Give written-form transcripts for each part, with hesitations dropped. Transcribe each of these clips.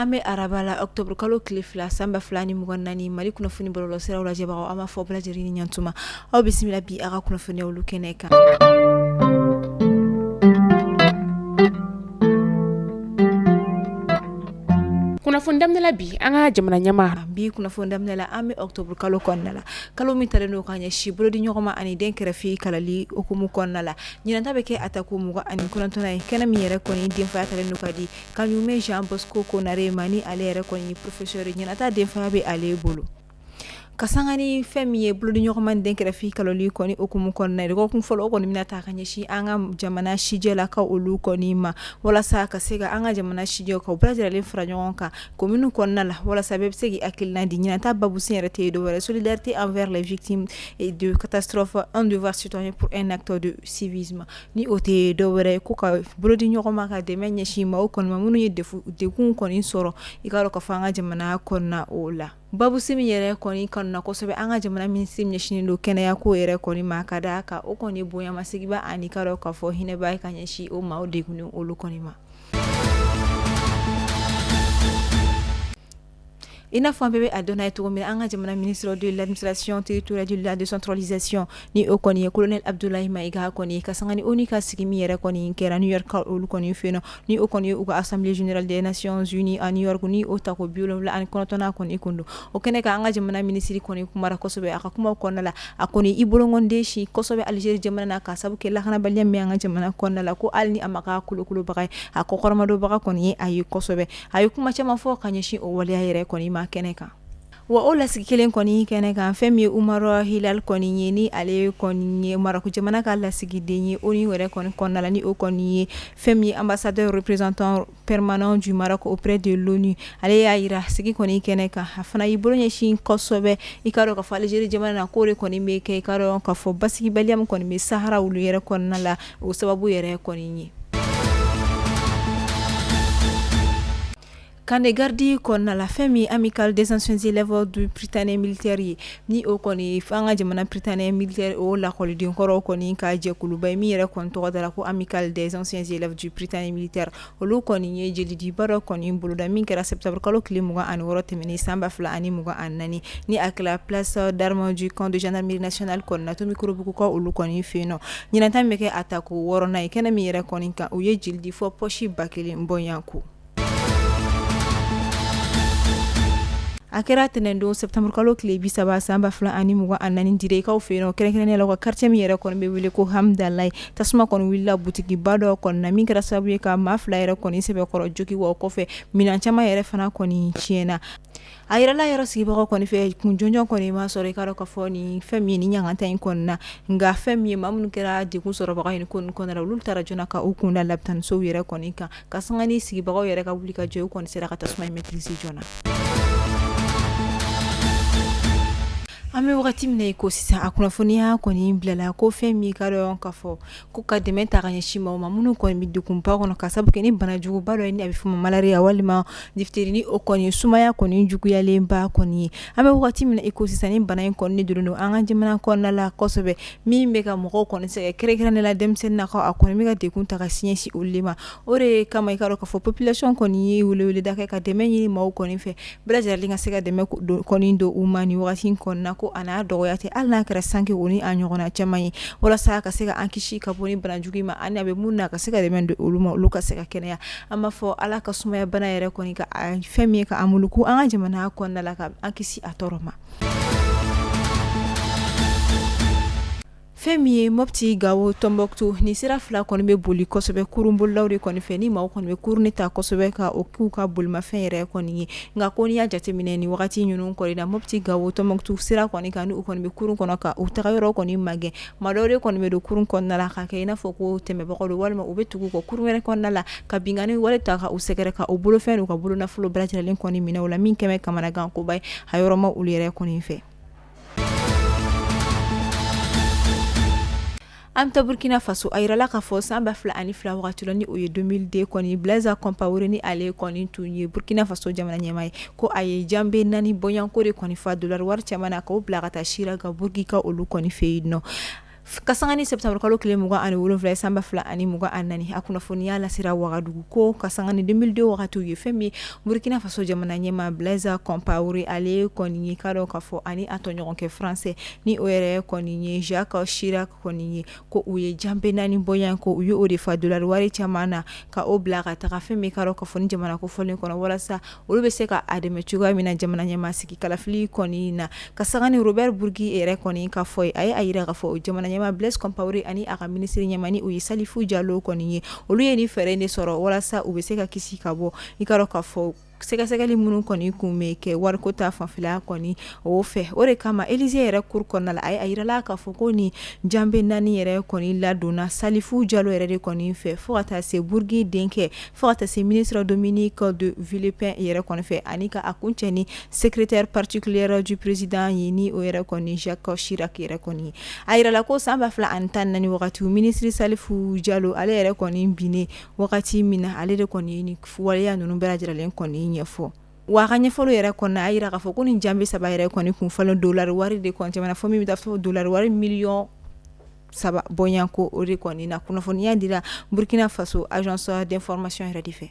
ame arabala octobre kalo klifla samba flani mugannani mali kuna funi bolo sera wala jeba ama fo bla jeri ni nyantuma aw bismillah bi aga kuna funi wulu keneka kuna fondamnela bi anga jamana nyama bi kuna fondamnela ame octobre kalo konnala kalo mi tare no kanya shi bolo di nyogoma ani den krefi kala li okumu konnala nyina tabe ke ataku muga ani kuna tona kena mi yere koni den fa tare no kadi kanyu me Jean Bosco ko nare mani ale yere koni professeur nyina ta den fa be ale bolo kasangani femiye bulu nyogoma den krefi kala li koni okumu konna ko kun folo ko mina ta kanya shi anga jamana shijela ka olu koni ma wala sa ka sega anga jamana shijo ka brazil le franyon ka kominu konna la wala sa beb segi akilna di nyina ta babu sen rete do wala solidarité envers les victimes et de catastrophe un devoir citoyen pour un acte de civisme ni ote do wala ko ka bulu nyogoma ka de menye shi ma o kon ma munu yedde fu de kun koni soro ikaro ka fanga jamana konna ola babu simi yere koni kanna ko sobe anga jamana ministre nyeshini do kene ya ko yere koni makada ka o koni boya masigiba ani karo ka fo hine bay kanyeshi o ma o degunu o lu koni ma ina fo bebe adona eto mi anga jamana ministre de l'administration territoriale de la décentralisation ni o koni colonel Abdoulaye Maiga koni kasangani oni ka sigimi yere koni kera New York o lu koni feno ni o koni o assemblée générale des nations unies à New York ni o tako biolo la an konotona koni kundu o kene ka anga jamana ministre koni kumara kosobe aka kuma konnala akoni ibolongonde shi kosobe Algérie jamana ka sabu ke la khana balyam mi anga jamana konnala ko alni amaka kulu bagay akokorma do baga koni ayi kosobe ayi kuma chama fo kanyeshi o wali yere koni ma keneka wa ola sigikelen koni keneka femi umaro hilal koni nyeni ale koni maraku jamana ka la sigidenye oni wore koni konnala ni o koni femi ambassadeur représentant permanent du Maroc auprès de l'ONU ale yaira sigi koni keneka afana ibulonye shin kosobe ikaro ka fale jeri jamana ko re koni meke ikaro ka fo basigi baliam koni me sahara ulu yere konnala o sababu yere koni nyi Kande gardi konna la famille amicale des anciens élèves du Britannique militaire ni o koni fanga jamana Britannique militaire o la koli din koro koni ka je kulubay mi yere kon to dala ko amicale des anciens élèves du Britannique militaire o lu koni nye jeli di baro koni mbuluda min kera septembre kalo klimuga an woro temeni samba fla ani muga annani ni ak la place d'armes du camp de gendarmerie nationale konna to mikro buku ko o lu koni feno nyina tameke atako woro na ikena mi yere koni ka o ye jeli di fo poshi bakeli mbonyanku akera tenendo septembre kalo kile bisaba samba fla ani muga anani dire ka ofeno kere la ko quartier mi yere kon be wile ko hamdallah tasma kon willa butiki bado kon na min kera sabu ka ma fla yere kon sebe koro joki wo ko fe minan chama yere fana kon chiena ayira la yero sigi bako kon fe kunjonjo kon ma sore karo ka foni femi ni nyanga tan kon na nga femi mamun kera de kun soro bako ni kon la lul tara jona ka ukunda laptan so yere kon ka sangani sigi bako yere ka wuli ka jo kon sera ka tasma maîtrise jona ame wakati mna iko sisa akuna fonia koni mblala ko femi karo kafo ko kademe taganya shima ma munu ko mi dukumpa kono kasabu keni bana jugu balo ni abifuma malaria walima difteri ni okoni sumaya koni jugu ya lemba koni ame wakati mna iko sisa ni bana koni duruno anga jimana konna la kosobe mi mega moko koni se kere ne la demsen na ko akoni mega de kunta ka sinyesi ulima ore kama ikaro kafo population koni wule dake ka deme ni ma koni fe braza linga sega deme koni ndo umani wakati konna ko ana doyate alna kara sanki woni anyogona chamai wala sa ka sega ankishi ka boni bana jugi ma ani abe munna ka sega de mendo uluma luka sega kenya ama fo ala ka sumaya bana yere koni ka femi ka amuluku anga jamana ko nala ka ankisi atoroma femi mopti gawo Tombouctou ni sira fla kon be boli kosobe kurumbul lawri kon feni ma kon be kurni ta kosobe ka oku ka bulma fere kon yi nga kon ya jate mineni wakati nyunu ko ina mopti gawo Tombouctou sira kon ka nu kon be kurun kon ka o tagayro kon mage madore kon be do kurun kon nala ka ina foko teme bakolo walma ubetugo ko kurun kon nala ka bingani wala ta ka o segere ka o bulo fenu ka bulo na fulo brajale len kon mina wala min keme kamana gan ko bay hayoro ma ulire kon fe amta Burkina Faso ayra la ka fo samba fla ani fla wakati loni oye 2002 koni Blaise Compaoré ni ale koni tunye Burkina Faso jamana nyamai ko aye jambe nani bonyan kore koni fa dollar war chamana ko blagata shira ga burgi ka olu koni feidno kasangani septembre kalo kile muga ani wolonfla samba fla ani muga anani akuna foniya la sira wagadugu ko kasangani 2002 wakati ye femi Burkina Faso jamana nyema Blaise Compaoré ale koni kado kafo ani atonyoron ke français ni ORE koni Jacques Chirac koni ko uye jambe nani boyan ko uye odefa dollar wari chamana ka oblaga ta femi kado kafo ni jamana ko folen kono wala sa olu be se ka ademe chuga mina jamana nyema siki kala fili koni na kasangani Robert Bourgi ere koni ka foy ay ayira ka fo jamana nyema Blaise Compaoré ani aka ministre nyamani uye Salifou Diallo koni olu ye ni fere ne soro wala sa ube se ka kisi kabo ikaro ka fo sɛgɛsɛgɛli minnu kɔni kun bɛ kɛ wariko ta fanfɛla kɔni o fɛ o de kama Élysée yɛrɛ cour kɔnɔna la a yirala k'a fɔ ko ni jambe naani yɛrɛ kɔni ladonna Salifou Diallo yɛrɛ de kɔni fɛ fo ka taa se Bourgi denkɛ fo ka taa se ministre Dominique de Villepin yɛrɛ kɔni fɛ ani ka a kuncɛ ni secrétaire particulier du président ye ni o yɛrɛ kɔni Jacques Chirac yɛrɛ kɔni a yirala ko san 2014 wagati ministre Salifou Diallo ale yɛrɛ kɔni binne wagati min na ale de kɔni ni waleya ninnu bɛɛ lajɛlen kɔni ɲɛfɔ wa ka ɲɛfɔlo yɛrɛ kɔnɔ a yira k'a fɔ ko ni jambe saba yɛrɛ kɔni kun falen dollar wari de kɔni jamana fɔ min bɛ taa fɔ dollar wari million saba bɔɲanko o de kɔni na kunnafoniya dira Burkina Faso agence d'information yɛrɛ de fɛ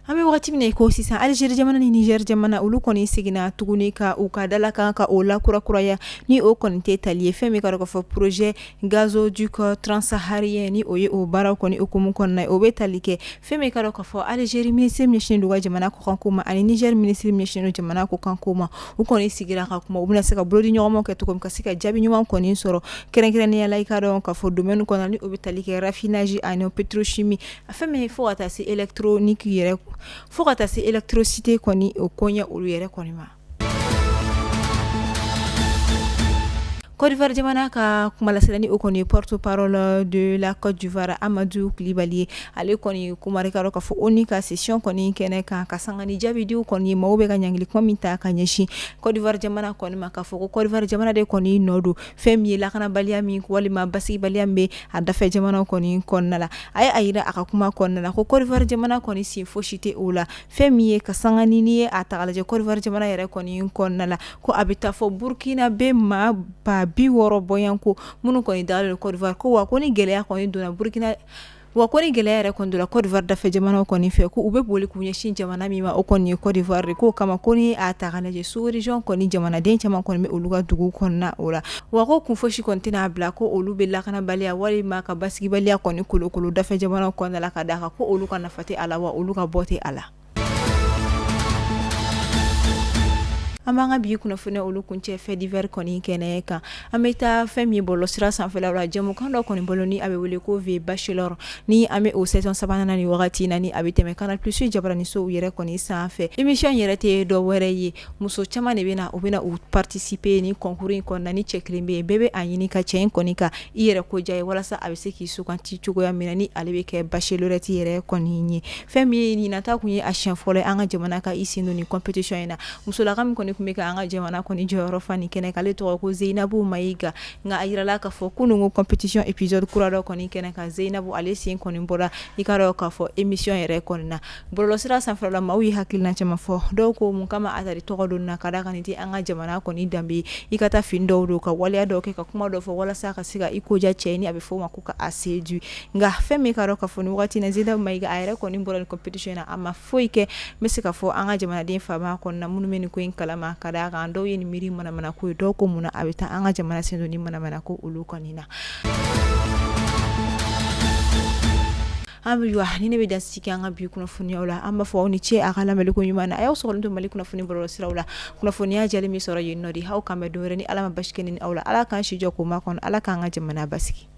an bɛ wagati min na ko sisan Algérie jamana ni Niger jamana olu kɔni seginna tuguni ka u ka dalakan ka o la kurakuraya ni o kɔni tɛ tali ye fɛn min ka dɔn k'a fɔ projet gazoduc transsaharien ni o ye o baaraw kɔni hukumu kɔnɔna ye o bɛ tali kɛ fɛn min ka dɔn k'a fɔ Algérie ministre min ɲɛsinnen don u ka jamana kɔkanko ma ani Niger ministre min ɲɛsinnen don jamana kɔkanko ma u kɔni sigira ka kuma u bɛna se ka bolodi ɲɔgɔnmaw kɛ cogo min ka se ka jaabi ɲuman kɔni sɔrɔ kɛrɛnkɛrɛnnenya la i ka dɔn k'a fɔ domaine kɔnɔ ni o bɛ tali kɛ raffinage ani pétrochimie a fɛn min fo ka taa se électronique yɛrɛ fo ka taa se électricité kɔni o koɲɛ olu yɛrɛ kɔni ma Côte d'Ivoire jamana ka kumalasirani o kɔni porte-parole de la Côte d'Ivoire Amadou Coulibaly ale kɔni kumarikaro ka fɔ oni ka session kɔni kɛnɛ kan ka sangani jabidiw kɔni maaw bɛ ka ɲangili kuma min ta ka ɲɛsin Côte d'Ivoire jamana kɔni ma ka fɔ ko Côte d'Ivoire jamana de kɔni nɔ don fɛn min ye lakanabaliya min walima basigibaliya min bɛ a dafɛ jamana kɔni kɔnɔna la a ye a yira a ka kuma kɔnɔna la ko Côte d'Ivoire jamana kɔni sen fosi tɛ o la fɛn min ye ka sangani ni ye a ta ka lajɛ Côte d'Ivoire jamana yɛrɛ kɔni kɔnɔna la ko a bɛ taa fɔ Burkina bɛ maa ba 60 bɔɲanko minnu kɔni dagalen Côte d'Ivoire ko wa ko ni gɛlɛya kɔni donna Burkina wa ko ni gɛlɛya yɛrɛ kɔni donna Côte d'Ivoire dafɛ jamanaw kɔni fɛ ko u bɛ boli k'u ɲɛsin jamana min ma o kɔni ye Côte d'Ivoire de ko kama ko ni a ta ka lajɛ sous région kɔni jamanaden caman kɔni bɛ olu ka dugu kɔnɔna o la wa ko kun fosi kɔni tɛna bila ko olu bɛ lakanabaliya walima ka basigibaliya kɔni kolokolo dafɛ jamanaw kɔnɔna la ka d'a kan ko olu ka nafa tɛ a la wa olu ka bɔ tɛ a la an b'an ka bi kunnafoni olu kuncɛ fait divers kɔni kɛnɛ kan an bɛ taa fɛn min bɔlɔ sira sanfɛla la jɛmukan dɔ kɔni bolo ni a bɛ wele ko V Bachelor ni an bɛ o saison sabanan ni wagati na ni a bɛ tɛmɛ Canal Plus jabaranisow yɛrɛ kɔni sanfɛ émission yɛrɛ tɛ dɔ wɛrɛ ye muso caman de bɛna u bɛna u participer ni concours in kɔnɔna ni cɛ kelen bɛ yen bɛɛ bɛ a ɲini ka cɛ in kɔni ka i yɛrɛ ko diya ye walasa a bɛ se k'i suganti cogoya min na ni ale bɛ kɛ bachelorette yɛrɛ kɔni ye fɛn min ye ɲinata kun ye a siɲɛ fɔlɔ ye an ka jamana ka i sen don ni competition in na musolaka min kɔni kun bɛ ka an ka jamana kɔni jɔyɔrɔ fa ni kɛnɛ k'ale tɔgɔ ko Zeinabu Mayiga nka a yirala k'a fɔ kunungo competition épisode kura dɔ kɔni kɛnɛ kan Zeinabu ale sen kɔni bɔra i ka dɔn k'a fɔ émission yɛrɛ kɔni na bɔlɔlɔsira sanfɛla maaw ye hakilina caman fɔ dɔw ko mun kama a tari tɔgɔ don na ka da kan nin tɛ an ka jamana kɔni danbe i ka taa fini dɔw don ka waleya dɔw kɛ ka kuma dɔw fɔ walasa ka se ka i koja cɛ ni a bɛ fɔ o ma ko ka a séduit nka fɛn min ka dɔn k'a fɔ nin wagati na Zeinabu Mayiga a yɛrɛ kɔni bɔra ni competition na a ma foyi kɛ n bɛ se ka fɔ an ka jamanaden faama kɔni na minnu bɛ nin ko in kalama ka da kan dɔw ye nin miiri manamana ko ye dɔw ko mun na a bɛ taa an ka jamana sen don ni manamana ko olu kɔni na an bɛ wa ni ne bɛ dasigi an ka bi kunnafoniyaw la an b'a fɔ aw ni ce a ka lamɛnliko ɲuman na a y'aw sɔrɔ to Mali kunnafoni bɔlɔlɔsiraw la kunnafoniya jɛlen min sɔrɔ yen nɔ de aw kan bɛ dɔwɛrɛ ni Ala ma basi kɛ ni aw la Ala k'an si jɔ k'o ma kɔnɔ Ala k'an ka jamana basigi